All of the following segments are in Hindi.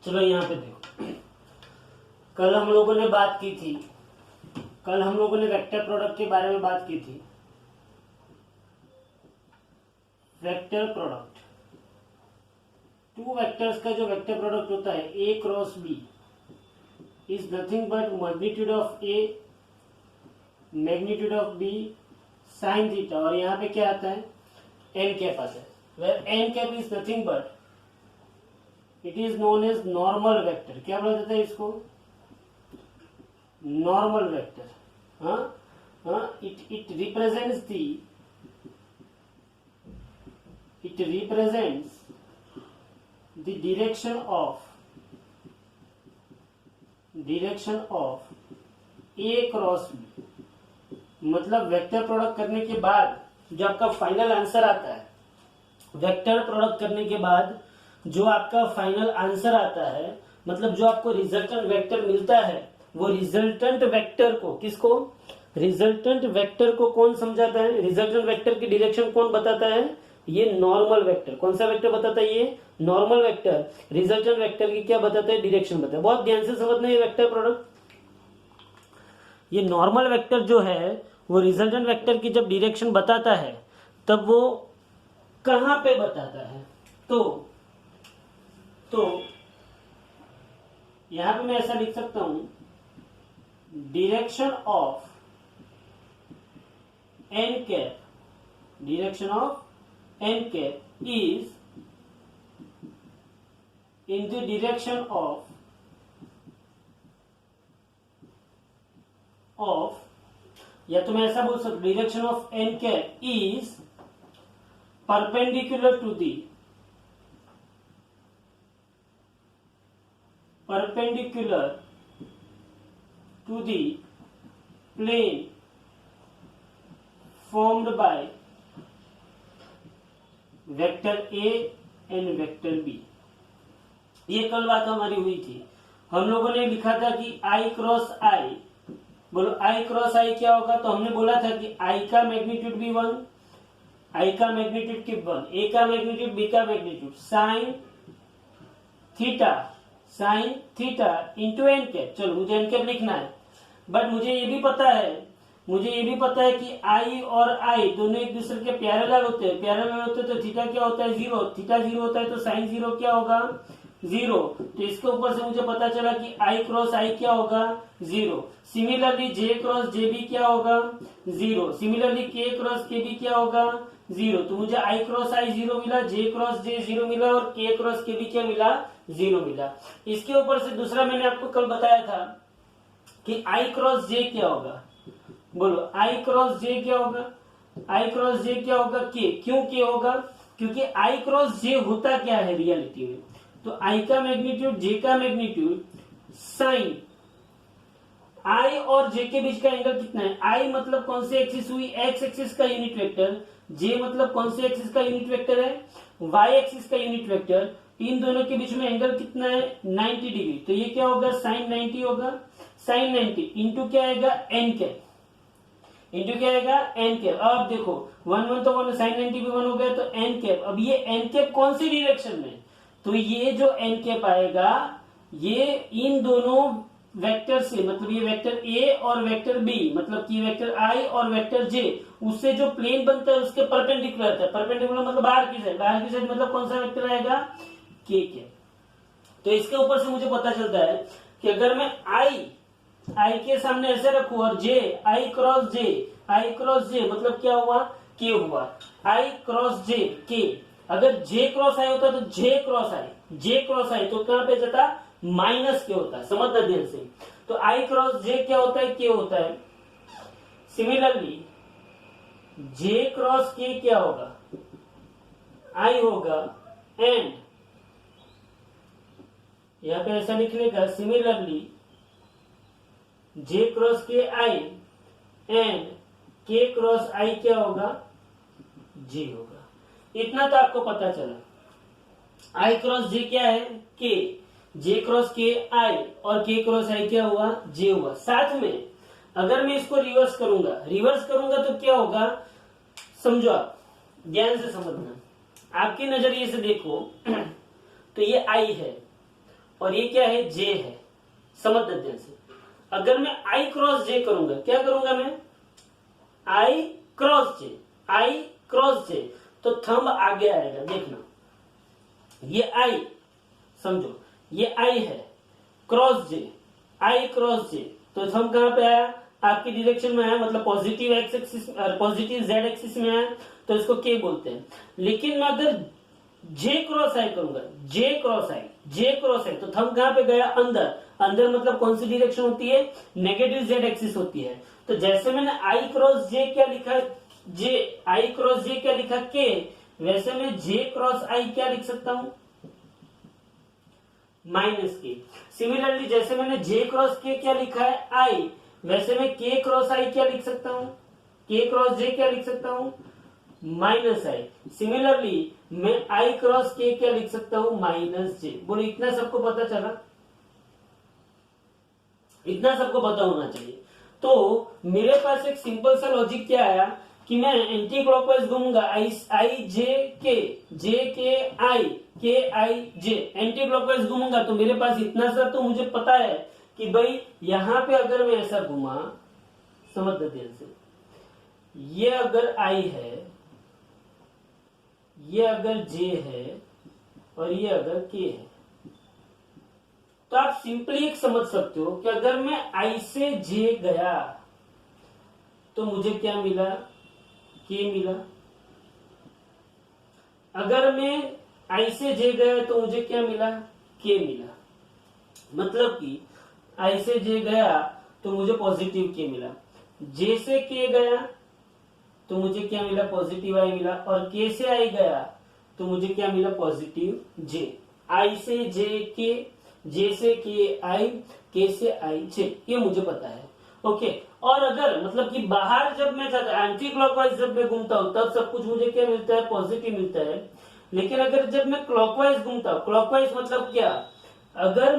चलो यहाँ पे देखो, कल हम लोगों ने बात की थी, कल हम लोगों ने वेक्टर प्रोडक्ट के बारे में बात की थी। वेक्टर प्रोडक्ट, टू वेक्टर्स का जो वेक्टर प्रोडक्ट होता है A cross B is nothing but magnitude of A magnitude of B sine theta, और यहाँ पे क्या आता है एन कैप आता है, where N cap is nothing but it is known as normal vector. क्या बोला जाता है इसको? Normal vector. It represents the direction of A cross B. मतलब वेक्टर प्रोडक्ट करने के बाद जो आपका फाइनल आंसर आता है, वेक्टर प्रोडक्ट करने के बाद जो आपका फाइनल आंसर आता है, मतलब जो आपको रिजल्टेंट वेक्टर मिलता है, वो रिजल्टेंट वेक्टर को, किसको? रिजल्टेंट वेक्टर को कौन समझाता है? रिजल्टेंट वेक्टर की डायरेक्शन कौन बताता है? ये नॉर्मल वेक्टर। कौन सा वेक्टर बताता है? ये नॉर्मल वेक्टर। रिजल्टेंट वेक्टर की क्या बताता है? डायरेक्शन बताता है। बहुत ध्यान से समझना ये वेक्टर प्रोडक्ट। ये नॉर्मल वेक्टर जो है वो रिजल्टेंट वेक्टर की जब डायरेक्शन बताता है तब वो कहां पे बताता है? तो यहां पे मैं ऐसा लिख सकता हूं, direction of N cap, direction of N cap is in the direction of या तो मैं ऐसा बोल सकता हूं, direction of N cap is perpendicular to the plane formed by vector A and vector B। ये कल बात हमारी हुई थी। हम लोगों ने लिखा था कि I क्रॉस I, बोलो I क्रॉस I क्या होगा? तो हमने बोला था कि I का मैग्नीट्यूड भी 1, I का मैग्नीट्यूड की 1, A का मैग्नीट्यूड, B का magnitude, sine theta into N cap. चलो मुझे एन कैप लिखना है, बट मुझे ये भी पता है कि आई और आई दोनों एक दूसरे के पैरेलल होते हैं। तो थीटा क्या होता है? 0। थीटा 0 होता है तो साइन 0 क्या होगा? 0। तो इसके ऊपर से मुझे पता चला कि आई क्रॉस आई क्या होगा? 0। सिमिलरली जे क्रॉस जे बी क्या होगा? 0। सिमिलरली के क्रॉस के बी क्या होगा? 0। तो मुझे आई क्रॉस आई 0 मिला, जे क्रॉस जे 0 मिला, और के क्रॉस के बी क्या मिला? 0 मिला। इसके ऊपर से दूसरा मैंने आपको कल बताया था कि आई क्रॉस जे क्या होगा? बोलो आई क्रॉस जे क्या होगा? आई क्रॉस जे क्या होगा? के। क्यों के होगा? क्योंकि आई क्रॉस जे होता क्या है रियलिटी में? तो आई का मैग्नीट्यूड, जे का मैग्नीट्यूड, साइन आई और जे के बीच का एंगल कितना है? आई मतलब कौन से एक्सिस हुई? एक्स एक्सिस का यूनिट वेक्टर। जे मतलब कौन से एक्सिस का यूनिट वेक्टर है? वाई एक्सिस का यूनिट वेक्टर। इन दोनों के बीच में एंगल कितना है? 90 डिग्री। तो ये क्या होगा? साइन 90 होगा। साइन 90 इंटू क्या आएगा? N cap. इंटू क्या आएगा? N cap. अब देखो 1 तो 1, साइन 90 भी 1 हो गया, तो एन कैप। अब ये एन कैप कौन सी डायरेक्शन में? तो ये जो एन कैप आएगा ये इन दोनों वेक्टर से, मतलब ये वेक्टर ए और वेक्टर बी, मतलब कि वेक्टर आई और वेक्टर जे, उससे जो प्लेन बनता है उसके परपेंडिकुलर आता है। परपेंडिकुलर मतलब बाहर की साइड मतलब कौन सा वेक्टर आएगा? के कैप। तो इसके ऊपर से मुझे पता चलता है कि अगर मैं आई के सामने ऐसे रखू और जे, आई क्रॉस जे मतलब क्या हुआ? के हुआ। आई क्रॉस जे के। अगर जे क्रॉस आई होता तो जे क्रॉस आई तो कहां पे जाता? माइनस के होता है। समझना ध्यान से। तो आई क्रॉस जे क्या होता है? के होता है। सिमिलरली जे क्रॉस के क्या होगा? आई होगा। एंड यहां पे ऐसा लिखने का, सिमिलरली जे क्रॉस के आई एंड के क्रॉस आई क्या होगा? जे होगा। इतना तो आपको पता चला। आई क्रॉस जे क्या है? के। जे क्रॉस के आई और के क्रॉस आई क्या हुआ? जे हुआ। साथ में अगर मैं इसको रिवर्स करूंगा तो क्या होगा? समझो, आप ध्यान से समझना। आपके नजरिए से देखो तो ये आई है और ये क्या है, जे है। समझ ध्यान से, अगर मैं आई क्रॉस जे करूंगा, क्या करूंगा मैं, आई क्रॉस जे, आई क्रॉस जे, तो थंब आगे आएगा। देखना, ये आई, समझो ये आई है, क्रॉस जे, आई क्रॉस जे, तो थंब कहां पे आया, आपकी डायरेक्शन में आया, मतलब positive x axis, positive Z axis में आया, तो इसको के बोलते हैं। लेकिन मैं अगर जे क्रॉस आई करूंगा, जे क्रॉस आई, जे क्रॉस आई, तो थंब कहां पे गया, अंदर। अंदर मतलब कौन सी डायरेक्शन होती है, नेगेटिव जेड एक्सिस होती है। तो जैसे मैंने आई क्रॉस जे क्या लिखा, जे आई क्रॉस जे क्या लिखा, के, वैसे मैं जे क्रॉस आई क्या लिख सकता हूं, माइनस के। सिमिलरली जैसे मैंने जे क्रॉस के क्या लिखा है, आई, वैसे मैं के क्रॉस आई क्या लिख सकता हूं, के क्रॉस जे क्या लिख सकता हूं, माइनस आई। सिमिलरली मैं आई क्रॉस के क्या लिख सकता हूं, माइनस जे। बोलो इतना सबको पता चला, इतना सबको पता होना चाहिए। तो मेरे पास एक सिंपल सा लॉजिक क्या आया कि मैं एंटी क्लॉकवाइज घूमूंगा, आई जे के आई, के आई जे, एंटी क्लॉकवाइज घूमूंगा, तो मेरे पास इतना सा तो मुझे पता है कि भाई यहां पे अगर मैं ऐसा घुमा, समझ ध्यान से, ये अगर आई है, ये अगर जे है, और ये अगर के है, तो आप सिंपली एक समझ सकते हो कि अगर मैं आई से जे गया तो मुझे क्या मिला, के मिला। अगर मैं आई से जे गया तो मुझे क्या मिला, के मिला। मतलब कि आई से जे गया तो मुझे पॉजिटिव के मिला, जे से के गया तो मुझे क्या मिला, पॉजिटिव आई मिला, और के से आई गया तो मुझे क्या मिला, पॉजिटिव जे। आई से जे के, जे से के आई, के से आई जे, ये मुझे पता है। ओके, और अगर मतलब कि बाहर जब मैं जाता, एंटी क्लॉकवाइज जब मैं घूमता हूं तब सब कुछ मुझे क्या मिलता है, पॉजिटिव मिलता है। लेकिन अगर जब मैं क्लॉकवाइज घूमता हूं, क्लॉकवाइज मतलब क्या, अगर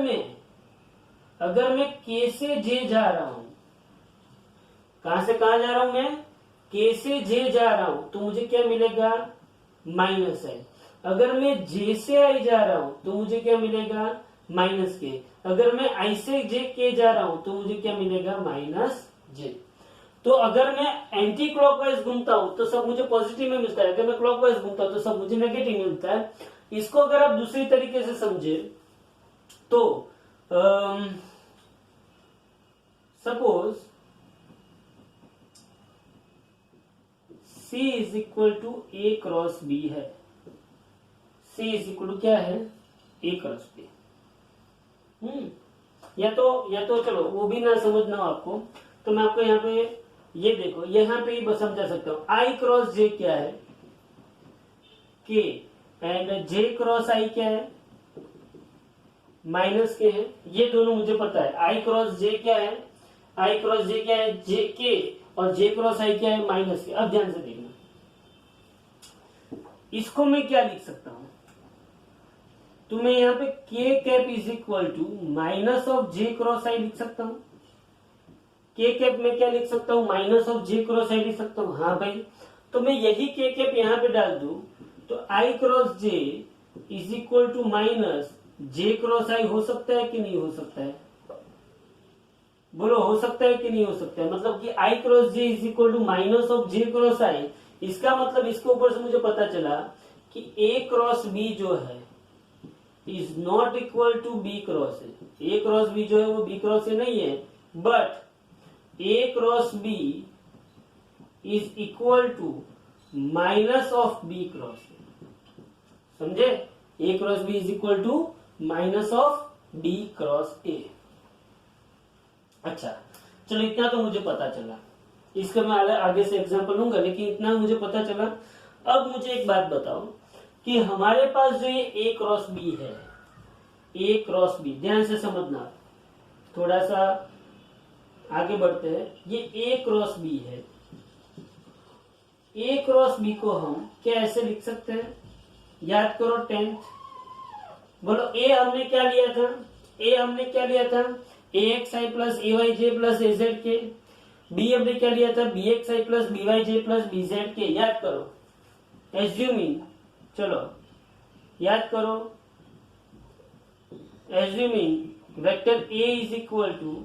मैं के से जे जा रहा हूं, कहां से कहां जा रहा हूं मैं, के से जे जा रहा हूं, तो मुझे क्या मिलेगा, माइनस आई। अगर मैं जे से आई जा रहा हूं तो मुझे क्या मिलेगा, माइनस के। अगर मैं आई से जे के जा रहा हूं तो मुझे क्या मिलेगा, माइनस जे। तो अगर मैं एंटी क्लॉकवाइज घूमता हूं तो सब मुझे पॉजिटिव में मिलता है, अगर मैं क्लॉकवाइज घूमता हूं तो सब मुझे नेगेटिव मिलता है। इसको अगर आप दूसरी तरीके से समझे तो suppose C is equal to A cross B है, C इज इक्वल टू क्या है, ए क्रॉस बी। या तो चलो वो भी ना समझना हो आपको, तो मैं आपको यहाँ पे ये देखो, यहाँ पे ही समझा सकता हूँ। आई क्रॉस जे क्या है, के, एंड जे क्रॉस आई क्या है, माइनस के है। ये दोनों मुझे पता है। आई क्रॉस जे क्या है, आई क्रॉस जे क्या है, जे के, और जे क्रॉस आई क्या है, माइनस के। अब ध्यान से देखना, इसको मैं क्या लिख सकता हूं, तो मैं यहाँ पे K cap is equal to minus of J cross I लिख सकता हूं। के कैप में क्या लिख सकता हूं, minus of J cross I लिख सकता हूं। हाँ भाई, तो मैं यही के कैप यहाँ पे डाल दूं तो I cross J is equal to minus J cross I हो सकता है कि नहीं हो सकता है, बोलो हो सकता है कि नहीं हो सकता है। मतलब कि I cross J is equal to minus of J cross I, इसका मतलब इसके ऊपर से मुझे पता चला कि ए क्रॉस बी जो है is not equal to B cross A. A cross B जो है वो बी क्रॉस ए नहीं है, but A cross B is equal to minus of B cross A. समझे, A cross B is equal to minus of B cross A. अच्छा चलो, इतना तो मुझे पता चला, इसका मैं आगे से एग्जांपल लूंगा, लेकिन इतना मुझे पता चला। अब मुझे एक बात बताओ कि हमारे पास जो ये ए क्रॉस बी है, ए क्रॉस बी, ध्यान से समझना, थोड़ा सा आगे बढ़ते हैं। ये ए क्रॉस बी है, ए क्रॉस बी को हम क्या ऐसे लिख सकते हैं, याद करो 10th। बोलो ए हमने क्या लिया था, ए हमने क्या लिया था, A X I plus A Y J plus A Z K. B हमने क्या लिया था, B X I plus B Y J plus B Z K. याद करो, एज्यूमिंग, चलो याद करो, assuming vector A is equal to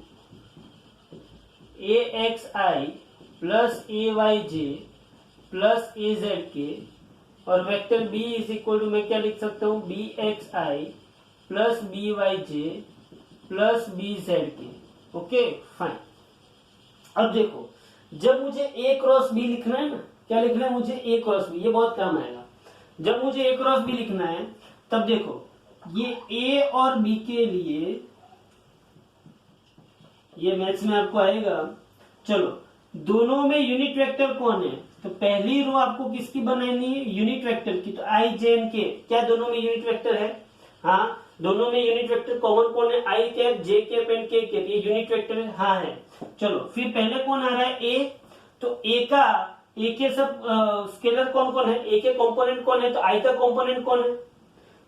A X I plus A Y J plus A Z K, और vector B is equal to मैं क्या लिख सकता हूं, B X I plus B Y J plus B Z के। Okay fine. अब देखो, जब मुझे ए क्रॉस बी लिखना है ना, क्या लिखना है मुझे, ए क्रॉस बी, ये बहुत काम आएगा। जब मुझे ए क्रॉस बी लिखना है तब देखो, ये ए और बी के लिए ये मैथ्स में आपको आएगा। चलो, दोनों में यूनिट वेक्टर कौन है, तो पहली रो आपको किसकी बनानी है, यूनिट वेक्टर की। तो आई जे एन के, क्या दोनों में यूनिट वेक्टर है, हाँ दोनों में यूनिट वेक्टर कॉमन कौन है, I cap J cap and K cap, ये यूनिट वेक्टर है, हाँ है। चलो फिर पहले कौन आ रहा है, ए, तो ए के सब स्केलर कौन कौन है, ए के कंपोनेंट कौन है, तो आई का कंपोनेंट कौन है,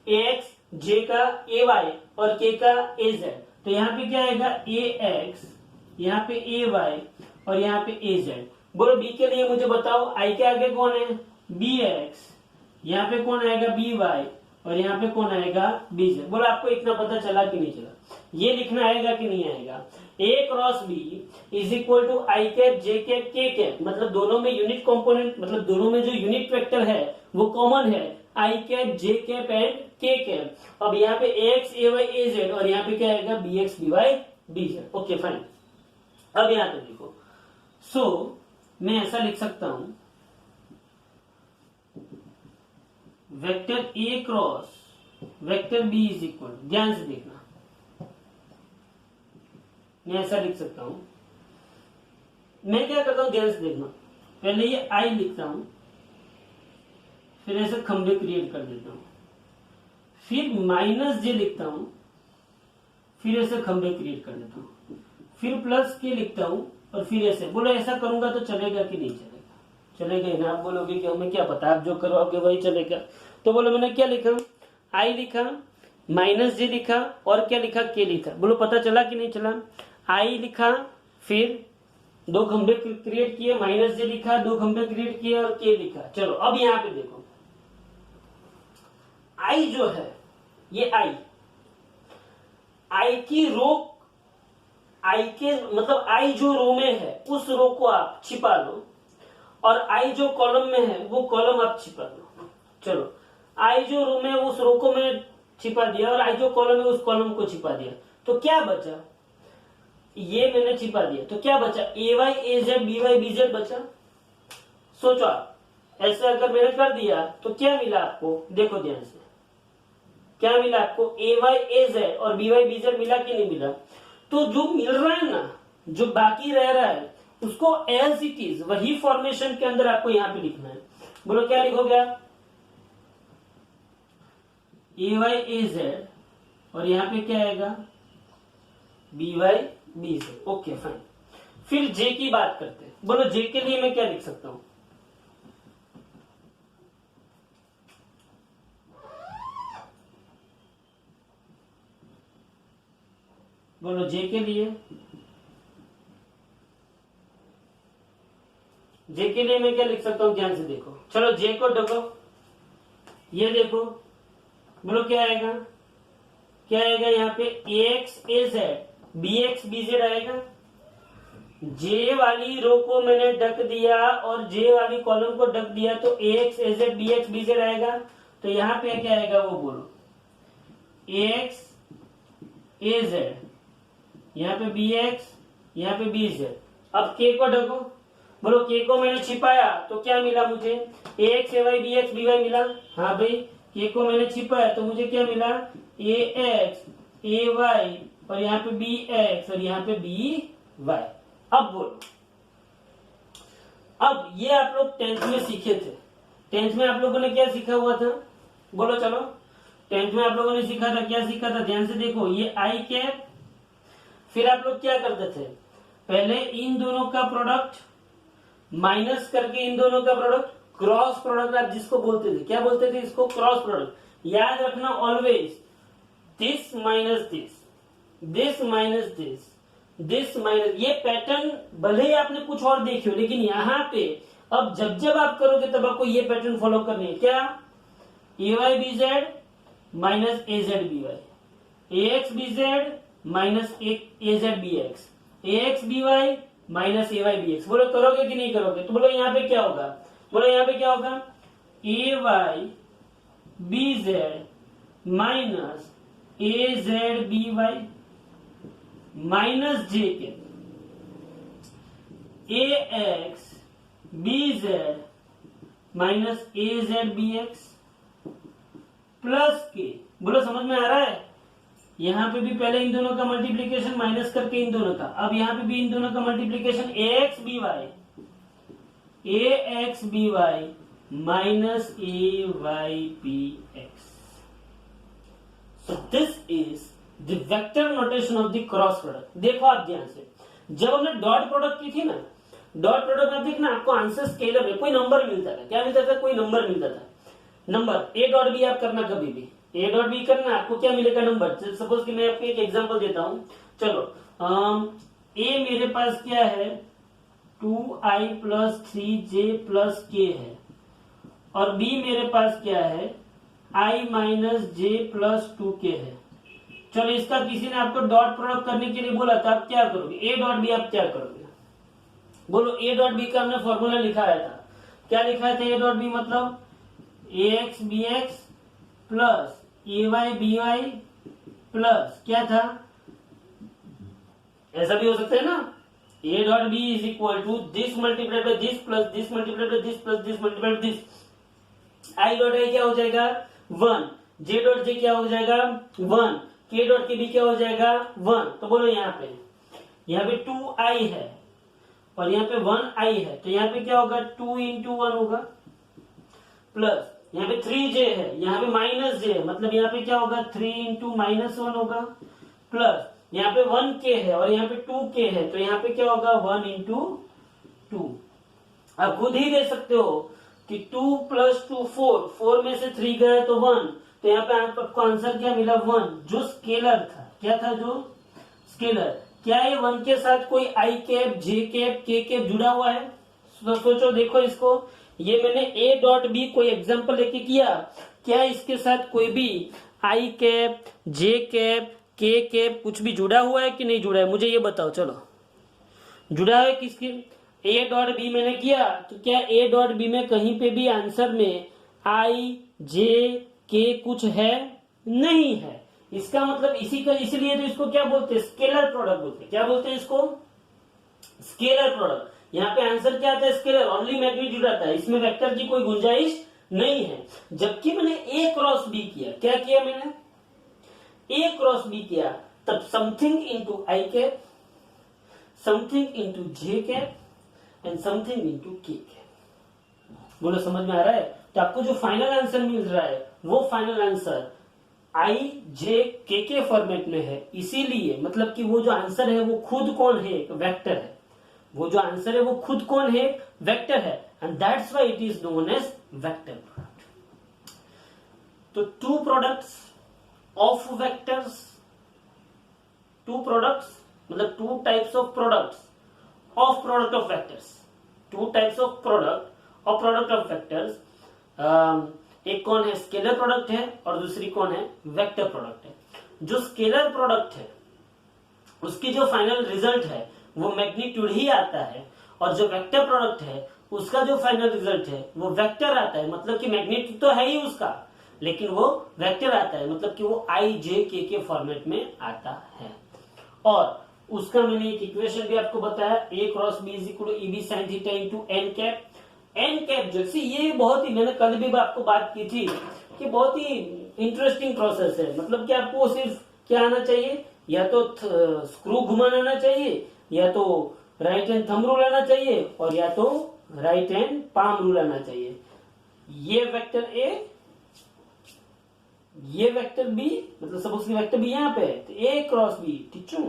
ए एक्स, जे का ए वाई और के का ए जेड। तो यहाँ पे क्या आएगा, ए एक्स, यहाँ पे ए वाई और यहाँ पे ए जेड। बोलो बी के लिए मुझे बताओ, आई के आगे कौन है, बी एक्स, यहाँ पे कौन आएगा, बी वाई और यहाँ पे कौन आएगा, बी जेड। बोलो आपको इतना पता चला कि नहीं चला, ये लिखना आएगा कि नहीं आएगा। A cross B is equal to I cap J cap K cap, मतलब दोनों में यूनिट कंपोनेंट, मतलब दोनों में जो यूनिट वेक्टर है वो कॉमन है, I cap J cap and K cap. अब यहाँ पे A X A Y A Z और यहाँ पे क्या आएगा, B X B Y B Z. Okay fine. अब यहाँ पे देखो, सो मैं ऐसा लिख सकता हूं, vector A cross vector B is equal, ध्यान से देखना, मैं ऐसा लिख सकता हूं, मैं क्या करता हूं ध्यान से देखना, पहले ये आई लिखता हूं, फिर ऐसे खंभे क्रिएट कर देता हूं, फिर माइनस जे लिखता हूं, फिर ऐसे खंभे क्रिएट कर देता हूं, फिर प्लस के लिखता हूं और फिर ऐसे। बोलो ऐसा करूंगा तो चलेगा कि नहीं चलेगा, चलेगा ही ना। आप बोलोगे कि हमें क्या पता, आप जो करोगे वही चलेगा। तो बोलो मैंने क्या लिखा, आई लिखा, माइनस जे लिखा और क्या लिखा, के लिखा। बोलो पता चला कि नहीं चला, आई लिखा, फिर दो खंभे क्रिएट किए, माइनस जे लिखा, दो खंभे क्रिएट किए और के लिखा। चलो अब यहां पे देखो, आई जो है, ये आई की रो, आई के मतलब आई जो रो में है उस रो को आप छिपा लो, और आई जो कॉलम में है वो कॉलम आप छिपा लो। चलो, आई जो रो में है उस रो को मैंने छिपा दिया और आई जो कॉलम है उस कॉलम को छिपा दिया, तो क्या बचा, ये मैंने छिपा दिया, तो क्या बचा, A Y A Z B Y B Z बचा। सोचो आप, ऐसे अगर मैंने कर दिया तो क्या मिला आपको, देखो ध्यान से, क्या मिला आपको, ए वाई ए जेड और बी वाई बी जेड मिला कि नहीं मिला। तो जो मिल रहा है ना, जो बाकी रह रहा है उसको एज इट इज वही फॉर्मेशन के अंदर आपको यहां पे लिखना है। बोलो क्या लिखोगे आप, ए वाई ए जेड और यहां पे क्या आएगा, B Y B Z. Okay fine. फिर जे की बात करते हैं। बोलो जे के लिए मैं क्या लिख सकता हूं, बोलो जे के लिए, जे के लिए मैं क्या लिख सकता हूं, ध्यान से देखो। चलो जे को ढको, ये देखो, बोलो क्या आएगा, क्या आएगा यहाँ पे, A X A Z B X B Z आएगा। जे वाली रो को मैंने ढक दिया और जे वाली कॉलम को ढक दिया, तो ए X A Z B Z आएगा। तो यहाँ पे क्या आएगा वो बोलो, ए एक्स ए जेड, यहाँ पे बी एक्स, यहाँ पे बी जेड। अब के को ढको, बोलो के को मैंने छिपाया तो क्या मिला मुझे, A X A Y B X B Y मिला। हाँ भाई, के को मैंने छिपाया तो मुझे क्या मिला, ए एक्स ए वाई और यहाँ पे बी एक्स और यहाँ पे बी वाई। अब बोलो, अब ये आप लोग 10th में सीखे थे, 10th में आप लोगों ने क्या सीखा हुआ था, बोलो चलो 10th में आप लोगों ने सीखा था, क्या सीखा था, ध्यान से देखो, ये आई कैप, फिर आप लोग क्या करते थे, पहले इन दोनों का प्रोडक्ट माइनस करके इन दोनों का प्रोडक्ट, क्रॉस प्रोडक्ट आप जिसको बोलते थे, क्या बोलते थे इसको, क्रॉस प्रोडक्ट। याद रखना always, this minus this, this minus this, this minus, ये पैटर्न भले ही आपने कुछ और देखी हो, लेकिन यहाँ पे अब जब जब आप करोगे तब आपको ये पैटर्न फॉलो करनी है। क्या, A Y B Z minus A Z B Y, ax bz minus az bx, ax by minus ay bx। बोलो करोगे कि नहीं करोगे? तो बोलो यहाँ पे क्या होगा, बोलो यहाँ पे क्या होगा, ay bz minus az by minus j के ax bz minus az bx plus के। बोलो समझ में आ रहा है? यहां पे भी पहले इन दोनों का मल्टीप्लीकेशन माइनस करके इन दोनों का, अब यहां पे भी इन दोनों का multiplication ax by minus ay px। So this is the vector notation of the cross product। देखो आप ध्यान से, जब हमने डॉट प्रोडक्ट की थी ना, डॉट प्रोडक्ट में देखना आपको आंसर स्केलर में कोई नंबर मिलता था। क्या मिलता था? कोई नंबर मिलता था। नंबर ए डॉट बी आप करना, कभी भी ए डॉट बी करना, आपको क्या मिलेगा? नंबर। सपोज कि मैं आपको एक एग्जांपल देता हूं, चलो ए मेरे पास क्या है, 2i plus 3j plus k है, और बी मेरे पास क्या है, i minus j plus 2k है। चलो इसका किसी ने आपको डॉट प्रोडक्ट करने के लिए बोला था, आप क्या करोगे? ए डॉट बी आप क्या करोगे? बोलो ए डॉट बी का हमने फॉर्मूला लिखाया था, क्या लिखाया था? ए डॉट बी मतलब ax bx plus ay by plus क्या था? ऐसा भी हो सकता है ना, a dot B is equal to this multiplied by this plus this multiplied by this plus this multiplied by this. I dot I क्या हो जाएगा? 1। जे डॉट जे क्या हो जाएगा? 1। के डॉट के बी क्या हो जाएगा? 1। तो बोलो यहाँ पे 2i है और यहाँ पे 1i है, तो यहाँ पे क्या होगा? 2 into 1 होगा, प्लस यहाँ पे 3j है, यहाँ पे माइनस j है, मतलब यहाँ पे क्या होगा? 3 into माइनस 1 होगा, प्लस यहाँ पे 1k है और यहाँ पे 2k है, तो यहाँ पे क्या होगा? 1 into 2। आप खुद ही दे सकते हो कि 2 प्लस 2 4, 4 में से 3 गया तो 1, तो यहाँ पे आपको आंसर क्या मिला? 1, जो स्केलर था। क्या था? जो स्केलर। क्या ये 1 के साथ कोई आई cap, J cap, K cap जुड़ा हुआ है? तो सोचो, देखो इसको, ये मैंने ए डॉट बी कोई एग्जांपल लेके किया, क्या इसके साथ कोई भी आई cap, J cap, K cap कुछ भी जुड़ा हुआ है कि नहीं जुड़ा है? मुझे ये बताओ। चलो जुड़ा है किसके? ए डॉट बी मैंने किया, तो क्या ए डॉट बी में कहीं पे भी आंसर में आई, जे, के कुछ है? नहीं है। इसका मतलब इसी का, इसीलिए तो इसको क्या बोलते हैं? स्केलर प्रोडक्ट बोलते हैं। क्या बोलते हैं इसको? Scalar product. यहाँ पे आंसर क्या आता है? स्केलर। ओनली मैग्नीट्यूड आता है, इसमें वेक्टर की कोई गुंजाइश नहीं है। जबकि मैंने ए क्रॉस बी किया, क्या किया मैंने? ए क्रॉस बी किया, तब something into I cap, something into J cap and something into के कैप। बोलो समझ में आ रहा है? तो आपको जो फाइनल आंसर मिल रहा है वो फाइनल आंसर आई, जे, के फॉर्मेट में है। इसीलिए मतलब कि वो जो आंसर है वो खुद कौन है? एक वेक्टर है। वो जो आंसर है वो खुद कौन है? वेक्टर है, and that's why it is known as vector product. तो two products of vectors, two products मतलब two types of products of product of vectors, two types of product of product of vectors. एक कौन है? स्केलर प्रोडक्ट है, और दूसरी कौन है? वेक्टर प्रोडक्ट है। जो स्केलर प्रोडक्ट है उसकी जो फाइनल रिजल्ट है वो मैग्नीट्यूड ही आता है, और जो वेक्टर प्रोडक्ट है उसका जो फाइनल रिजल्ट है वो वेक्टर आता है। मतलब कि मैग्नीट्यूड तो है ही उसका, लेकिन वो वेक्टर आता है, मतलब कि वो आई, जे, के फॉर्मेट में आता है। और उसका मैंने एक इक्वेशन भी आपको बताया, A cross B is equal to E B sine theta into N cap. N cap जो ये बहुत ही, मैंने कल भी आपको बात की थी कि बहुत ही इंटरेस्टिंग प्रोसेस है। मतलब कि आपको सिर्फ क्या आना चाहिए? या तो स्क्रू घुमाना आना चाहिए, या तो राइट हैंड थंब रूल आना चाहिए, और या तो राइट हैंड पाम रूल आना चाहिए। ये वेक्टर ए, ये वेक्टर बी, मतलब सपोज की वेक्टर बी यहाँ पे है, तो ए क्रॉस बी टिचू,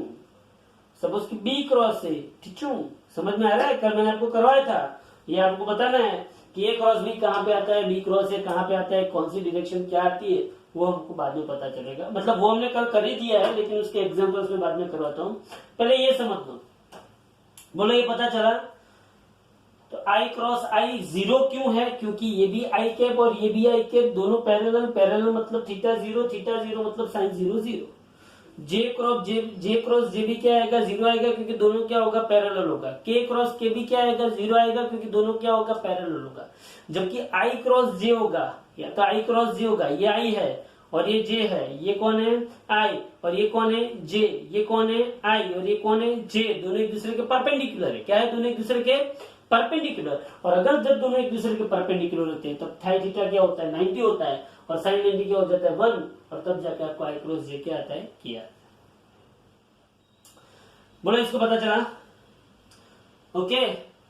सपोज की बी क्रॉस ए टिचू। समझ में आ रहा है? कल मैंने आपको करवाया था, ये आपको बताना है कि ए क्रॉस बी कहाँ पे आता है, बी क्रॉस ए कहाँ पे आता है, कौन सी डायरेक्शन क्या आती है, वो हमको बाद में पता चलेगा। मतलब वो हमने कल कर ही दिया है, लेकिन उसके एग्जांपल्स में बाद में करवाता हूँ। पहले ये समझ लो। बोलो ये पता चला? तो आई क्रॉस आई जीरो क्यों है? क्योंकि ये भी आई कैप और ये भी आई कैप, दोनों पैरेलल। पैरेलल मतलब थीटा जीरो मतलब साइन जीरो जीरो। जे क्रॉस जे भी क्या आएगा, 0 आएगा, क्योंकि दोनों क्या होगा, पैरेलल होगा। के क्रॉस के भी क्या आएगा, 0 आएगा, क्योंकि दोनों क्या होगा, पैरेलल होगा। जबकि आई क्रॉस जे होगा, या तो आई क्रॉस जे होगा, ये आई है और ये जे है, ये कौन है, आई, और ये कौन है, जे, ये कौन है, आई, और ये कौन है, जे, दोनों एक दूसरे के परपेंडिकुलर है। क्या है, दोनों एक दूसरे के परपेंडिकुलर। और अगर जब दोनों एक दूसरे के परपेंडिकुलर होते हैं तब थाई थीटा क्या होता है, 90 होता है, और साइन 90 क्या हो जाता है, 1, और तब जाकर आपको आई क्रॉस जे क्या आता है, किया। बोलो, इसको पता चला? ओके।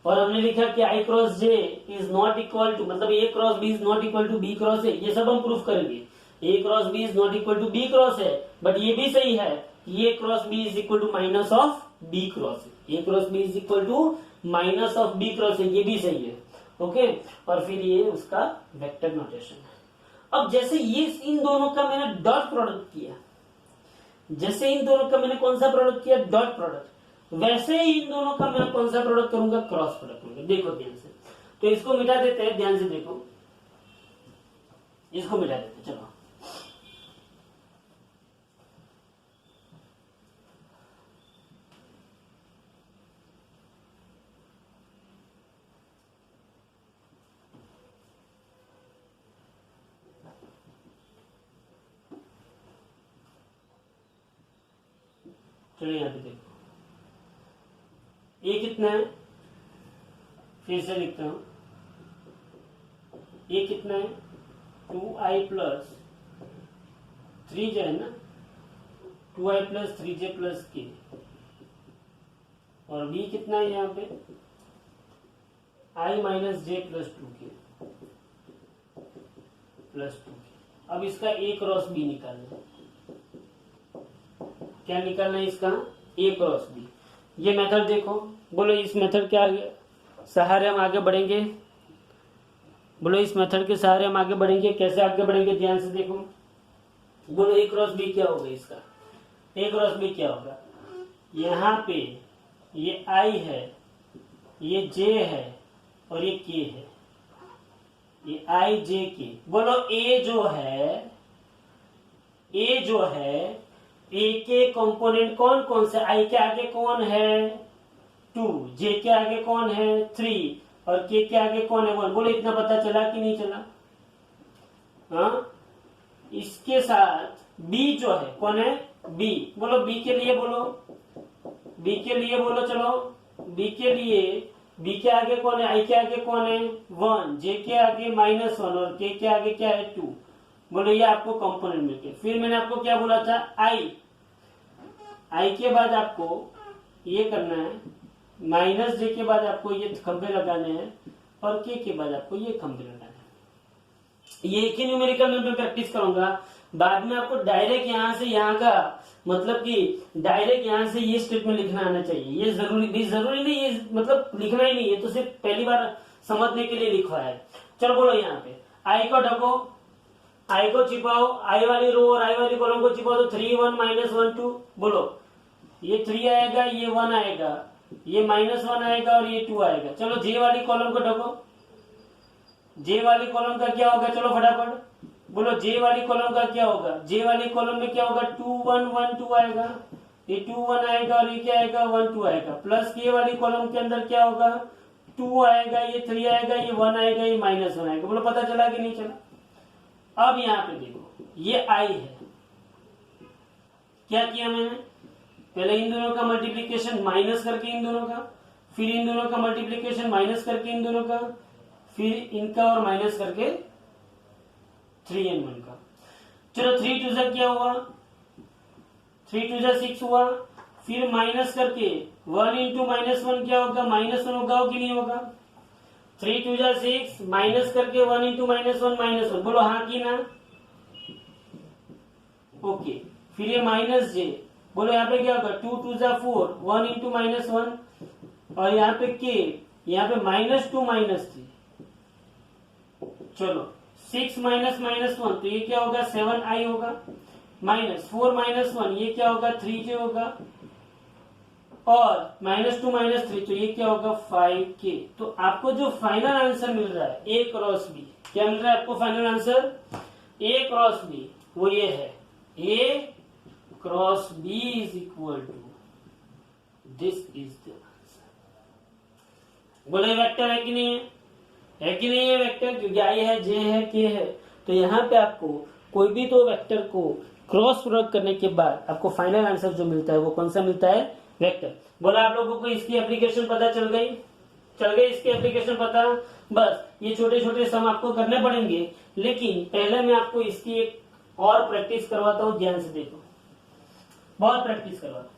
और हमने लिखा कि I cross J is not equal to, मतलब A cross B is not equal to B cross A, ये सब हम प्रूफ करेंगे। A cross B is not equal to B cross है, बट ये भी सही है, A cross B is equal to minus of B cross A cross B is equal to minus of B cross है, ये भी सही है। ओके। और फिर ये उसका वेक्टर नोटेशन है। अब जैसे ये इन दोनों का मैंने डॉट प्रोडक्ट किया, जैसे इन दोनों का मैंने कौन सा प्रोडक्ट किया, डॉट प्रोडक्ट, वैसे ही इन दोनों का मैं कौन सा प्रोडक्ट करूंगा, क्रॉस प्रोडक्ट करूंगा। देखो ध्यान से, तो इसको मिटा देते हैं, ध्यान से देखो, इसको मिटा देते हैं। चलो, चलो यहां पे देखो, ये कितना है, फिर से लिखता हूं, ये कितना है, 2i प्लस 3j है ना, 2i plus 3j plus k, और b कितना है यहाँ पे, i minus J plus 2k plus 2k। अब इसका a क्रॉस b निकालना है। क्या निकालना है इसका, a क्रॉस b। ये मेथड देखो, बोलो इस मेथड के आगे सहारे हम आगे बढ़ेंगे, बोलो इस मेथड के सहारे हम आगे बढ़ेंगे। कैसे आगे बढ़ेंगे, ध्यान से देखो, बोलो a क्रॉस b क्या होगा, इसका a क्रॉस b क्या होगा, यहाँ पे ये i है, ये j है, और ये k है, ये i j k। बोलो a जो है ए के कंपोनेंट कौन कौन से, आई के आगे कौन है, 2, जे के आगे कौन है, 3, और के आगे कौन है, 1। बोलो इतना पता चला कि नहीं चला? हाँ, इसके साथ बी जो है कौन है, बी। बोलो बी के लिए, बोलो बी के लिए, बोलो चलो बी के लिए, बी के आगे कौन है, आई के आगे कौन है, 1, जे के आगे -1, और के आगे क्या है, 2। बोलो ये आपको कंपोनेंट मिलके। फिर मैंने आपको क्या बोला था, आई के बाद आपको ये करना है, माइनस जे के बाद आपको ये खंभे लगाने हैं, और के बाद आपको ये खंभे लगाने हैं। ये एक ही न्यूमेरिकल में मैं प्रैक्टिस करूंगा, बाद में आपको डायरेक्ट यहां से यहां का, मतलब कि डायरेक्ट यहां से ये स्टेप में लिखना आना चाहिए। ये जरूरी नहीं, ये मतलब लिखना ही नहीं है, तो सिर्फ पहली बार समझने के लिए लिखा है। चलो बोलो यहाँ पे आई को ढको, आई को छिपाओ, आई वाली रो और आई वाली कॉलम को छिपाओ, तो 3 1 -1 2। बोलो ये 3 आएगा, ये 1 आएगा, ये -1 आएगा, और ये 2 आएगा। चलो जे वाली कॉलम को ढको, जे वाली कॉलम का क्या होगा, चलो फटाफट बोलो जे वाली कॉलम का क्या होगा, जे वाली कॉलम में क्या होगा, 2 1 1 2 आएगा, ये 2 1 आएगा, और ये क्या आएगा, 1 2 आएगा। प्लस के वाली कॉलम के अंदर क्या होगा, 2 आएगा, ये 3 आएगा, ये 1 आएगा, ये -1 आएगा। बोलो पता चला कि नहीं चला? अब यहाँ पे देखो, ये आई है, क्या किया मैंने, पहले इन दोनों का मल्टीप्लीकेशन माइनस करके इन दोनों का, फिर इन दोनों का मल्टीप्लीकेशन माइनस करके इन दोनों का, फिर इनका और माइनस करके 3n1 का। चलो 3 2 जा क्या हुआ, 3 2 जा 6 हुआ, फिर माइनस करके 1 इंटू -1 क्या होगा, -1 होगा कि नहीं होगा। 3 2 जा 6, माइनस करके 1 इंटू -1 बोलो हाँ की ना, ओके। फिर ये माइनस जे, बोलो यहाँ पे क्या होगा, 2 2 जा 4, 1 इंटू -1, और यहाँ पे के, यहाँ पे -2 -3। चलो 6 -1, तो ये क्या होगा, 7i होगा, -4 -1, ये क्या होगा, 3j होगा, और -2 -3, तो ये क्या होगा, 5k। तो आपको जो फाइनल आंसर मिल रहा है a क्रॉस b, क्या मिल रहा है आपको final answer, a cross b, वो ये है, a cross B is equal to this is the answer. बोले वेक्टर है कि नहीं है? है कि नहीं है वेक्टर? क्योंकि आई है, जे है, के है। तो यहाँ पे आपको कोई भी दो वेक्टर को क्रॉस प्रोडक्ट करने के बाद आपको फाइनल आंसर जो मिलता है वो कौन सा मिलता है? वेक्टर। बोला आप लोगों को इसकी एप्लीकेशन पता चल गई? चल गई इसकी एप्लीकेशन पता? बस ये छोटे छोटे सम आपको करने पड़ेंगे, लेकिन पहले मैं आपको इसकी एक और प्रैक्टिस करवाता हूँ। ध्यान से देखो, बहुत प्रैक्टिस करवाता हूँ।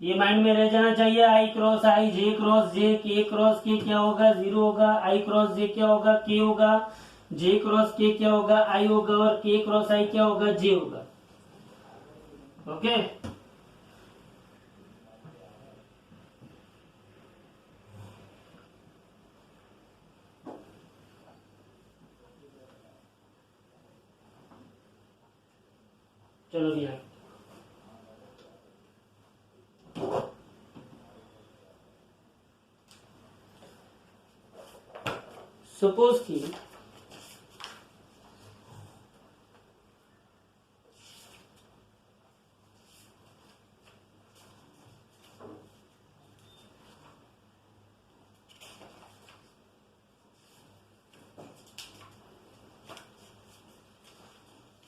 ये माइंड में रह जाना चाहिए। आई क्रॉस आई, जे क्रॉस जे, के क्रॉस के क्या होगा? 0 होगा। आई क्रॉस जे क्या होगा? के होगा। जे क्रॉस के क्या होगा? आई होगा। और के क्रॉस आई क्या होगा? जे होगा। ओके, चलो भैया, सपोज कि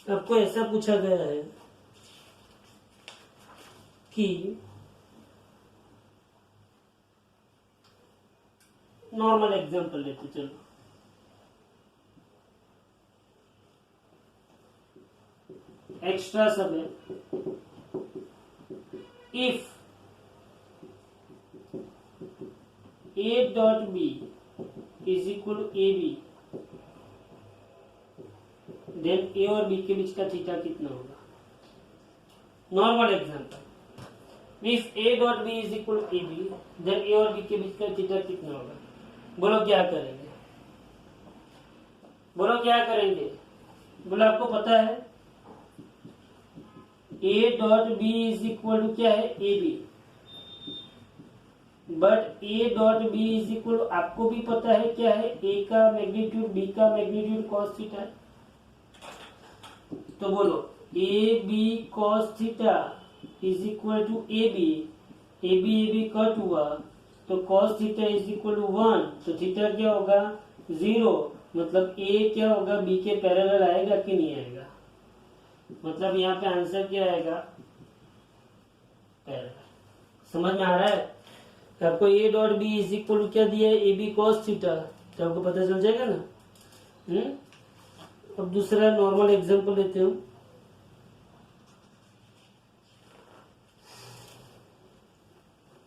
आपको ऐसा पूछा गया है कि नॉर्मल एग्जांपल लेते, चलो एक्स्ट्रा सब है। If A dot B is equal A B, then A और बी के बीच का थीटा कितना होगा? Normal example, if A dot B is equal A B, then A और बी के बीच का थीटा कितना होगा? बोलो क्या करेंगे? बोलो क्या करेंगे? बोलो आपको पता है A dot B is equal to क्या है? A B. But A dot B is equal, आपको भी पता है क्या है? ए का मैग्नीट्यूड, बी का मैग्नीट्यूड कॉस थीटा। तो बोलो A B cos theta is equal to A B cut हुआ तो cos theta is equal to 1, तो थीटा क्या होगा? 0। मतलब ए क्या होगा? बी के पैरेलल आएगा कि नहीं आएगा? मतलब यहाँ पे आंसर क्या आएगा? पैरेलल। समझ में आ रहा है? तो आपको A dot B is equal to क्या दिया है? ए बी कॉस थीटा, तो आपको पता चल जाएगा ना। अब दूसरा नॉर्मल एग्जांपल लेते हो।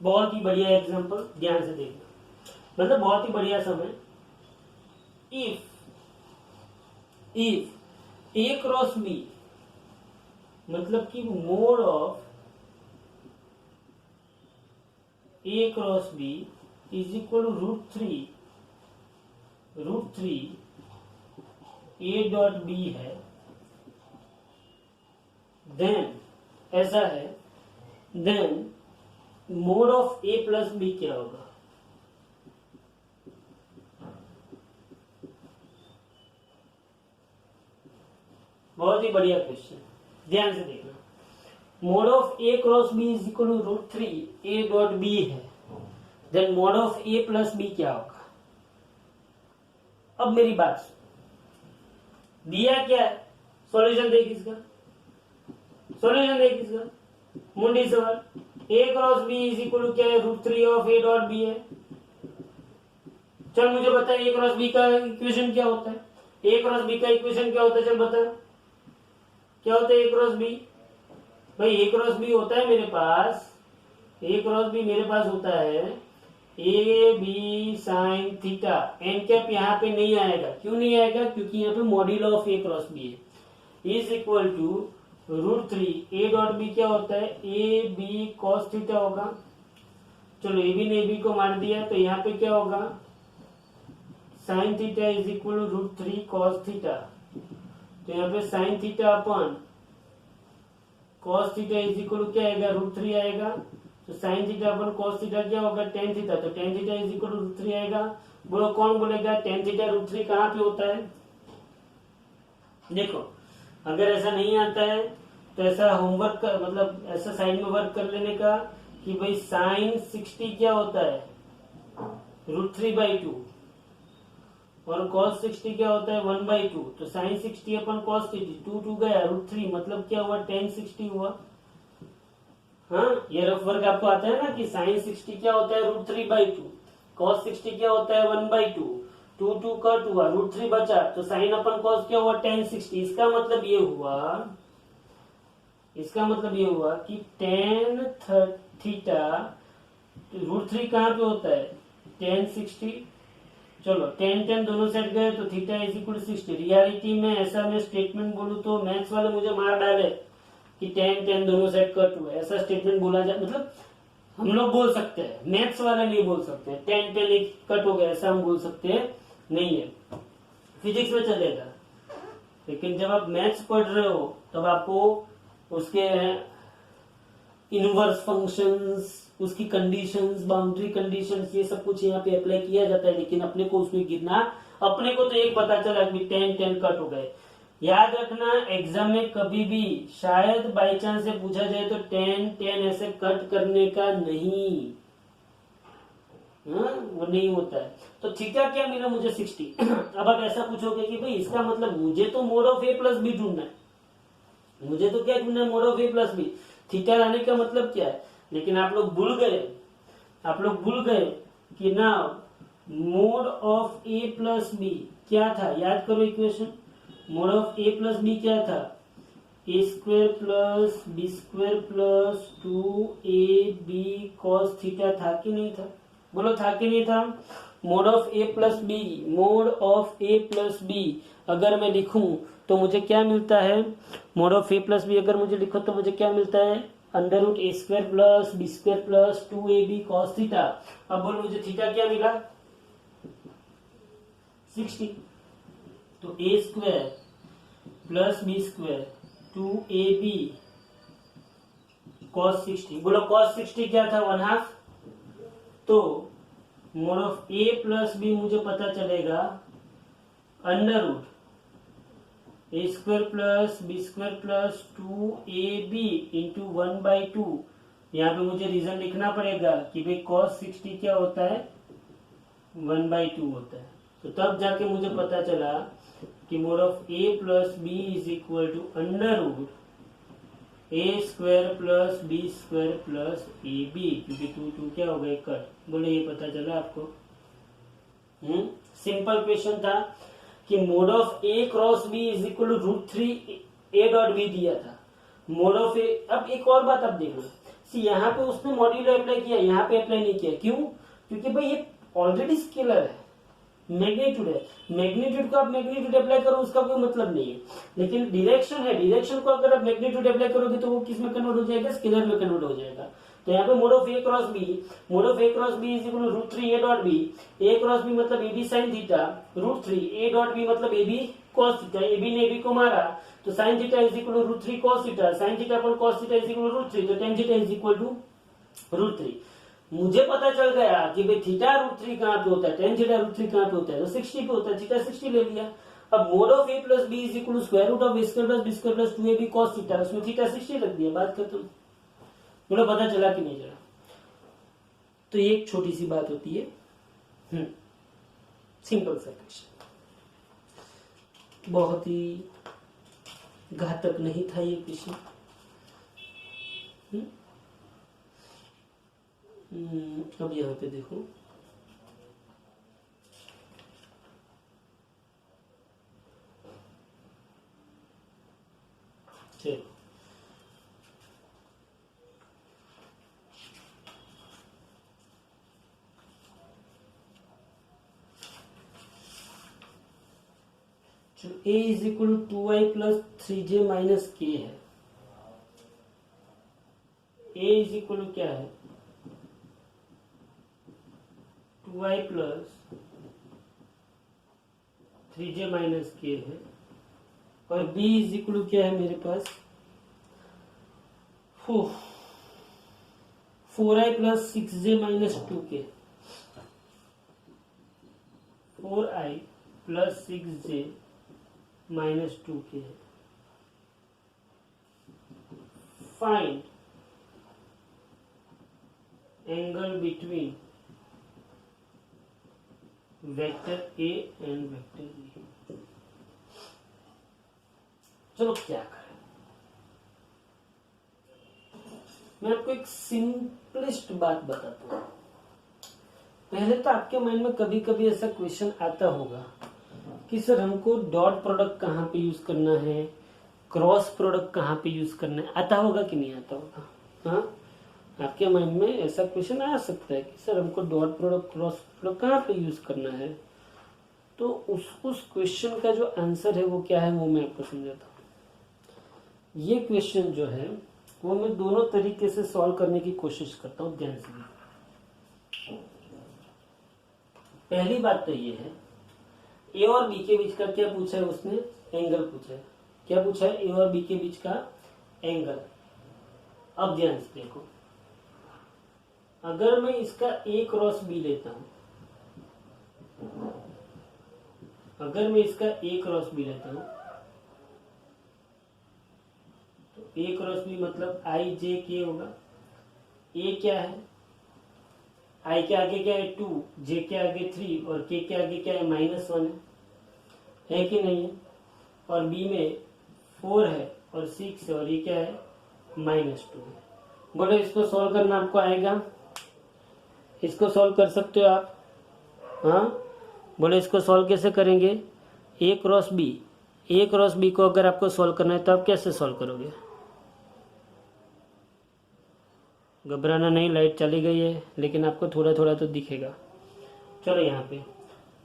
बहुत ही बढ़िया एग्जांपल, ध्यान से देखना, मतलब बहुत ही बढ़िया समय। इफ ए क्रॉस बी, मतलब कि mod of A cross B is equal to root three A dot B है, देन ऐसा है, then mod of A plus B क्या होगा? बहुत ही बढ़िया क्वेश्चन, ध्यान से देखना। Mod of A cross B is equal to root three A dot B है, then mod of A plus B क्या होगा? अब मेरी बात सुन, दिया क्या है? सॉल्यूशन देख इसका, सॉल्यूशन देख इसका, मुंडी सवाल। A cross B is equal to क्या है? Root three of A dot B है। चल मुझे बता ए क्रॉस बी का इक्वेशन क्या होता है? ए क्रॉस बी का इक्वेशन क्या होता है? चल बता, क्या होता है ए क्रॉस बी? भाई ए क्रॉस बी होता है मेरे पास, ए क्रॉस बी मेरे पास होता है A B sine theta. N cap यहाँ पे नहीं आएगा। क्यों नहीं आएगा? क्योंकि यहाँ पे module of A cross B है, is equal to root three A dot B क्या होता है? ए बी कॉस थीटा होगा। चलो ए बी ने ए बी को मार दिया, तो यहाँ पे क्या होगा? Sine theta is equal to root three cos theta. तो यहाँ पे sine theta upon cos theta is equal to क्या आएगा? रूट थ्री आएगा। तो sine theta upon cos theta क्या होगा? Tan theta. तो tan theta is equal to root three आएगा। बोलो कौन बोलेगा tan थीटा रूट 3 कहाँ पे होता है? देखो अगर ऐसा नहीं आता है तो ऐसा होमवर्क का मतलब ऐसा साइड में वर्क कर लेने का कि भाई साइन 60 क्या होता है? रूट 3/2 और cos 60 क्या होता है? 1/2। तो साइन 60 अपन cos 60 2 गया रूट 3 मतलब क्या हुआ? tan 60 हुआ। हाँ ये रफ वर्क आपको आता है ना कि साइन 60 क्या होता है? रूट 3/2। cos 60 क्या होता है? 1/2। 2 कट हुआ रूट 3 बचा तो साइन अपन cos क्या हुआ? tan 60। इसका मतलब ये हुआ कि tan थीटा रूट 3 कहाँ पे होता है? tan 60। चलो tan दोनों साइड गए तो थीटा इज इक्वल 60। रियलिटी में ऐसा मैं स्टेटमेंट बोलूं तो मैथ्स वाले मुझे मार डाले कि tan दोनों साइड कट हुआ, ऐसा स्टेटमेंट बोला जाए मतलब हम लोग बोल सकते हैं, मैथ्स वाले नहीं बोल सकते। tan एक कट हो गया ऐसा हम बोल सकते हैं नहीं है, फिजिक्स में चलेगा। लेकिन जब आप मैथ्स पढ़ रहे हो तब आपको उसके इनवर्स फंक्शंस, उसकी कंडीशंस, बाउंड्री कंडीशंस, ये सब कुछ यहाँ पे अप्लाई किया जाता है। लेकिन अपने को उसमें गिरना, अपने को तो एक पता चला कि tan कट हो गए। याद रखना एग्जाम में कभी भी शायद बाई चांस से पूछा जाए तो tan ऐसे कट करने का नहीं, वो नहीं होता है। तो थीटा क्या मिला मुझे? 60। अब आप ऐसा पूछोगे कि भाई इसका मतलब मुझे तो mod of a plus B ढूंढना है, मुझे तो क्या ढूंढना है? Mod of a plus B. Theta लाने का मतलब क्या है? लेकिन आप लोग भूल गए कि ना mod of a plus B क्या था? याद करो equation. Mod of a plus B क्या था? a square plus B square plus 2ab cos theta था कि नहीं था? बोलो था कि नहीं था? Mod of a plus B अगर मैं लिखूं तो मुझे क्या मिलता है? Mod of a plus B अगर मुझे लिखो तो मुझे क्या मिलता है? Under root a square plus B square plus 2ab cos theta. अब बोलो मुझे थीटा क्या मिला? 60। तो a square plus B square 2ab cos 60। बोलो cos 60 क्या था? 1/2। तो mod of a plus B मुझे पता चलेगा under root a square plus B square plus 2ab into 1/2। यहाँ पे मुझे रीजन लिखना पड़ेगा कि भाई cos 60 क्या होता है? 1/2 होता है। तो तब जाके मुझे पता चला कि mod of a plus B is equal to under root a square plus B square plus A B, क्योंकि 2 क्या हो गए? कट। बोले ये पता चला आपको? सिंपल क्वेश्चन था कि mod of a cross b is equal to root 3 a dot b दिया था। मोड ऑफ a, अब एक और बात आप देखो, यहाँ पे उसने मॉड्यूलर अप्लाई किया, यहाँ पे अप्लाई नहीं किया। क्यों? क्योंकि भाई ये ऑलरेडी स्केलर है, मैग्नीट्यूड है। मैग्नीट्यूड को आप मैग्नीट्यूड अप्लाई करो उसका कोई मतलब नहीं है, लेकिन डायरेक्शन है, डायरेक्शन को अगर आप मैग्नीट्यूड अप्लाई करोगे तो वो किस में कन्वर्ट हो जाएगा? स्केलर में कन्वर्ट हो जाएगा। तो यहाँ पे mod of a cross b is equal to root 3 a dot b। a cross b मतलब ab sine theta, root 3 a dot b मतलब ab cos थीटा। ab ने ab को मारा तो sine theta is equal to root 3 cos theta, sine theta पर cos theta is equal to root 3, तो tan theta is equal to root 3। मुझे पता चल गया कि भाई थीटा रूट 3 कहाँ पे होता है, tan थीटा रूट 3 कहाँ पे होता है? तो 60 पे होता है, थीटा 60 ले लिया। अब mod of a plus B is equal to square root of a square plus B square plus 2ab cos theta, उसमें थीटा 60 रख दिया। बात खत्म। बोलो पता चला कि नहीं चला? तो ये एक छोटी सी बात होती है, सिंपल सा क्वेश्चन, बहुत ही घातक नहीं था ये क्वेश्चन। अब यहाँ पे देखो, चलो a is equal to 2i plus 3j minus k है। a इज इक्वल टू क्या है? 2i plus 3j minus k है। और b इज इक्वल टू क्या है मेरे पास? 4i plus 6j minus 2k। 4i plus 6j minus 2k है। Find angle between vector A and vector B. चलो क्या करें, मैं आपको एक सिंपलेस्ट बात बताता हूं। पहले तो आपके माइंड में कभी कभी ऐसा क्वेश्चन आता होगा कि सर हमको डॉट प्रोडक्ट कहाँ पे यूज करना है, क्रॉस प्रोडक्ट कहाँ पे यूज करना है, आता होगा कि नहीं आता होगा? हाँ, आपके माइंड में ऐसा क्वेश्चन आ सकता है कि सर हमको डॉट प्रोडक्ट क्रॉस प्रोडक्ट कहाँ पे यूज करना है। तो उस क्वेश्चन का जो आंसर है वो क्या है वो मैं आपको समझाता हूँ। ये क्वेश्चन जो है वो मैं दोनों तरीके से सॉल्व करने की कोशिश करता हूँ, ध्यान से। पहली बात तो ये है, ए और बी के बीच का क्या पूछा है उसने? एंगल पूछा है। क्या पूछा है? ए और बी के बीच का एंगल। अब ध्यान से देखो, अगर मैं इसका ए क्रॉस बी लेता हूं, अगर मैं इसका ए क्रॉस बी लेता हूं तो ए क्रॉस बी मतलब आई जे के होगा। ए क्या है? आई के आगे क्या है? 2, जे के आगे 3 और के आगे क्या है? -1 है कि नहीं है? और बी में 4 है और 6 है और ये क्या है? -2 है। बोलो इसको सॉल्व करना आपको आएगा? इसको सॉल्व कर सकते हो आप? हाँ, बोले इसको सॉल्व कैसे करेंगे? A cross B, A cross B को अगर आपको सॉल्व करना है तो आप कैसे सॉल्व करोगे? घबराना नहीं, लाइट चली गई है लेकिन आपको थोड़ा थोड़ा तो दिखेगा। चलो यहाँ पे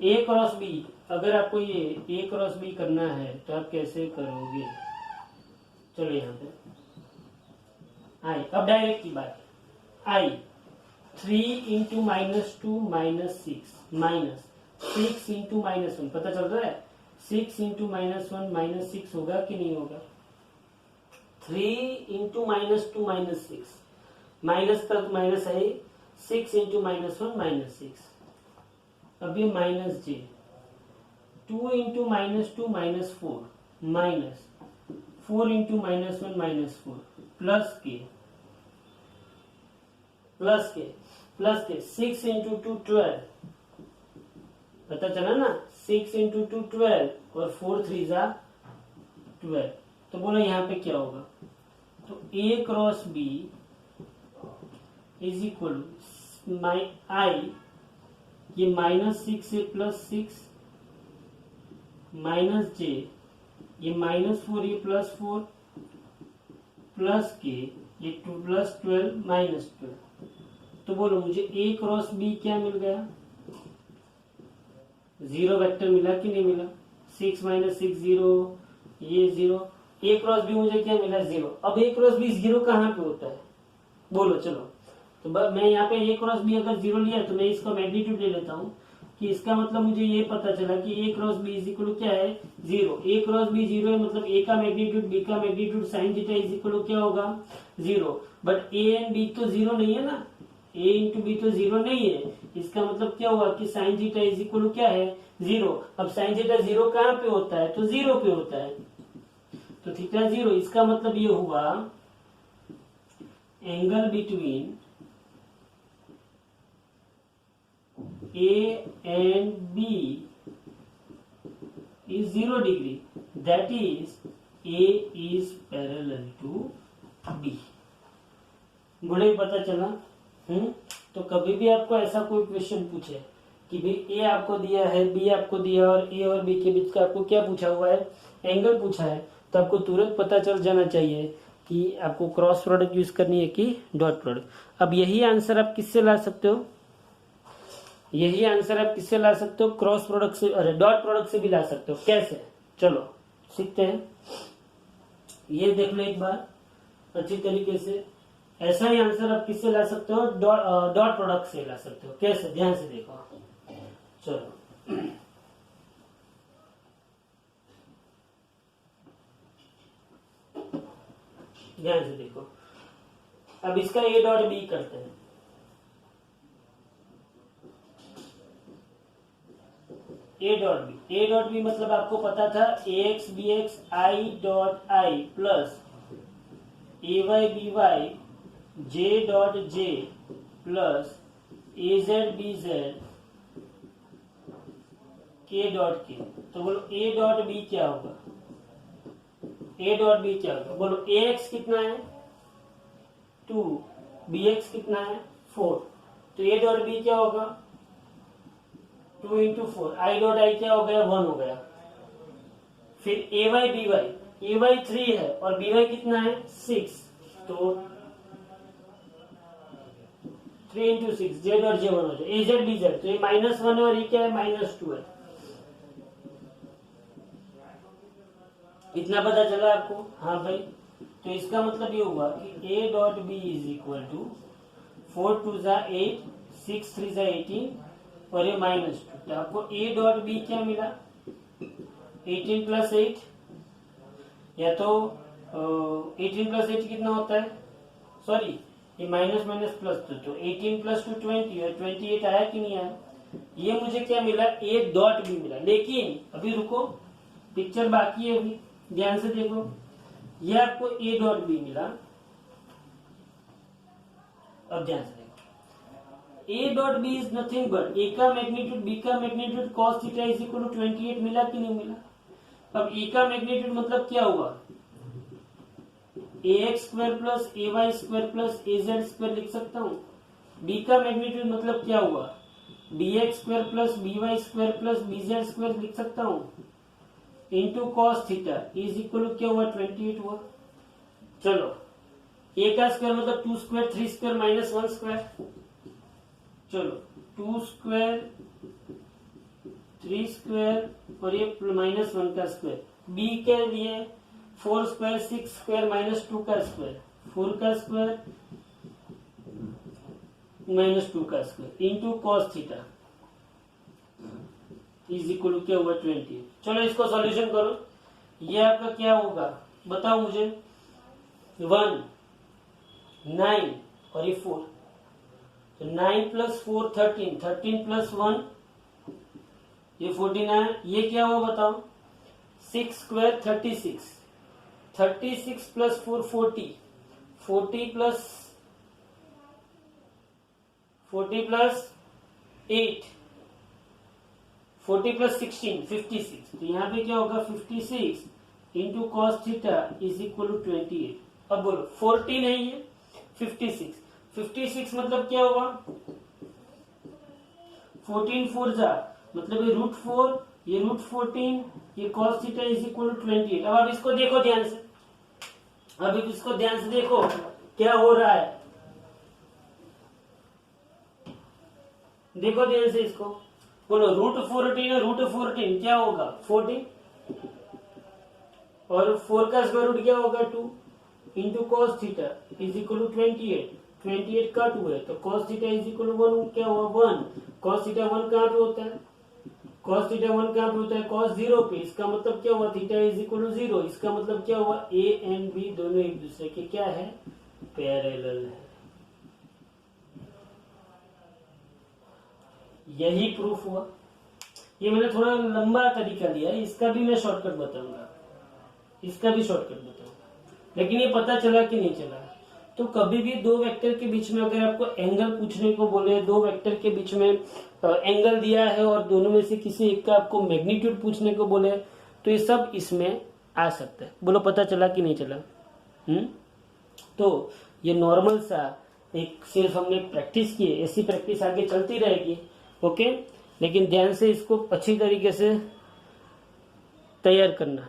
ए क्रॉस बी, अगर आपको ये ए क्रॉस बी करना है तो आप कैसे करोगे? चलो यहाँ पे आई, अब डायरेक्ट की बात, आई 3 इंटू -2 -6 माइनस 6 इंटू -1, पता चल रहा है? 6 इंटू -1 -6 होगा कि नहीं होगा? 3 इंटू -2 -6, माइनस तक माइनस है, 6 इंटू -1 -6। अब ये माइनस जे, 2 इंटू -2 -4 माइनस 4 इंटू -1 -4 प्लस के प्लस के प्लस के 6 इंटू 2 12, पता चला ना? 6 इंटू 2 12 और 4 3 12। तो बोलो यहाँ पे क्या होगा? तो ए क्रॉस बी इज इक्वल आई, ये -6 से +6 माइनस जे, ये -4 ये +4 प्लस के ये 2 + 12 -12। तो बोलो मुझे ए क्रॉस बी क्या मिल गया? 0 वेक्टर मिला कि नहीं मिला? 6 - 6 0, ये 0। ए क्रॉस बी मुझे क्या मिला? 0। अब ए क्रॉस बी 0 कहाँ पे होता है? बोलो चलो। तो मैं यहाँ पे ए क्रॉस बी अगर 0 लिया तो मैं इसका मैग्नीट्यूड ले लेता हूँ कि इसका मतलब मुझे ये पता चला कि ए क्रॉस बी इज इक्वल क्या है? 0। ए क्रॉस बी 0 है मतलब ए का मैग्नीट्यूड बी का magnitude sine theta is equal क्या होगा? 0। बट ए एंड बी तो 0 नहीं है ना, ए इंटू बी तो 0 नहीं है। इसका मतलब क्या हुआ कि साइन थीटा इज इक्वल क्या है? 0। अब साइन थीटा 0 कहाँ पे होता है? तो 0 पे होता है, तो थीटा 0। इसका मतलब ये हुआ angle between A and B is 0 degree. That is A is parallel to B. बड़े पता चला? तो कभी भी आपको ऐसा कोई क्वेश्चन पूछे कि भाई ए आपको दिया है, बी आपको दिया और ए और बी के बीच का आपको क्या पूछा हुआ है? एंगल पूछा है। तो आपको तुरंत पता चल जाना चाहिए कि आपको क्रॉस प्रोडक्ट यूज करनी है कि डॉट प्रोडक्ट। अब यही आंसर आप किससे ला सकते हो? यही आंसर आप किससे ला सकते हो? क्रॉस प्रोडक्ट से, अरे डॉट प्रोडक्ट से भी ला सकते हो। कैसे? चलो सीखते हैं। ये देख लो एक बार अच्छी तरीके से। ऐसा ही आंसर आप किससे ला सकते हो? डॉट प्रोडक्ट से ला सकते हो। कैसे? ध्यान से देखो। चलो ध्यान से देखो। अब इसका ए डॉट बी करते हैं। ए डॉट बी मतलब आपको पता था ax bx i dot I plus ay by j dot J plus az bz k dot के। तो बोलो a डॉट बी क्या होगा, a डॉट बी क्या होगा, बोलो ax कितना है 2, bx कितना है 4, तो a डॉट बी क्या होगा 2 इंटू 4, आई डॉट आई क्या हो गया 1 हो गया। फिर ए वाई बी वाई, ए वाई 3 है और बी वाई कितना है 6, तो 3 इंटू 6 जेड और जे 1 हो जाए, ए जेड बी जेड, तो ये -1 है और ये क्या है -2 है। इतना पता चला आपको? हाँ भाई, तो इसका मतलब ये हुआ कि A dot B is equal to 4 2 जा 8, 6 3 जा 18 और ये -2, तो आपको ए डॉट बी क्या मिला 18 प्लस 8, या तो 18 प्लस 8 कितना होता है, सॉरी ये माइनस माइनस प्लस, तो 18 प्लस 2 20 और 28 आया कि नहीं आया। ये मुझे क्या मिला ए डॉट बी मिला, लेकिन अभी रुको पिक्चर बाकी है, अभी ध्यान से देखो, ये आपको ए डॉट बी मिला। अब ध्यान से देखो, A dot B is nothing but A का मैग्नीट्यूड बी का magnitude cos theta is equal to 28 मिला कि नहीं मिला। अब ए का मैग्नीट्यूड मतलब क्या हुआ, ax square plus A Y square plus A Z square लिख सकता हूँ। बी का मैग्नीट्यूड मतलब क्या हुआ, B X square plus B Y square plus B Z square लिख सकता हूँ, into cos theta is equal to क्या हुआ 28 हुआ। चलो ए का स्क्वायर मतलब 2 स्क्वायर 3 स्क्वायर माइनस 1 स्क्वायर, चलो 2 स्क्वायर 3 स्क्वायर और ये -1 का स्क्वायर। बी के लिए 4 स्क्वायर 6 स्क्वायर -2 का स्क्वायर, 4 का स्क्वायर -2 का square into cos theta is equal to क्या हुआ 20। चलो इसको सॉल्यूशन करो, ये आपका क्या होगा बताओ मुझे, 1 9 और ये 4, तो 9 प्लस 4 13, 13 प्लस 1 ये 14 आया। ये क्या हुआ बताओ, 6 स्क्वायर 36, 36 प्लस 4 40, 40 प्लस 8, 40 प्लस 16 56, तो यहाँ पे क्या होगा 56 into cos theta is equal to 28। अब बोलो 14 है ये 56 मतलब क्या होगा 14 4 जा, मतलब ये √4, ये √14, ये cos theta is equal to 28। अब आप इसको देखो ध्यान से, अब इसको ध्यान से देखो क्या हो रहा है, देखो ध्यान से इसको, बोलो √14 है, √14 क्या होगा 14 और 4 का स्क्वायर रूट क्या होगा 2 into cos theta is equal to 28 का 2 है, तो cos theta is equal to 1 क्या हुआ 1, cos थीटा 1 कहाँ पे होता है, cos थीटा 1 कहाँ पे होता है cos 0 पे, इसका मतलब क्या हुआ थीटा इज इक्वल टू 0, इसका मतलब क्या हुआ a एंड b दोनों एक दूसरे के क्या है पैरेलल है। यही प्रूफ हुआ। ये मैंने थोड़ा लंबा तरीका दिया है, इसका भी मैं शॉर्टकट बताऊंगा, इसका भी शॉर्टकट बताऊंगा, लेकिन ये पता चला कि नहीं चला। तो कभी भी दो वेक्टर के बीच में अगर आपको एंगल पूछने को बोले, दो वेक्टर के बीच में एंगल दिया है और दोनों में से किसी एक का आपको मैग्नीट्यूड पूछने को बोले, तो ये सब इसमें आ सकता है। बोलो पता चला कि नहीं चला। तो ये नॉर्मल सा एक सिर्फ हमने प्रैक्टिस की है, ऐसी प्रैक्टिस आगे चलती रहेगी। ओके, लेकिन ध्यान से इसको अच्छी तरीके से तैयार करना।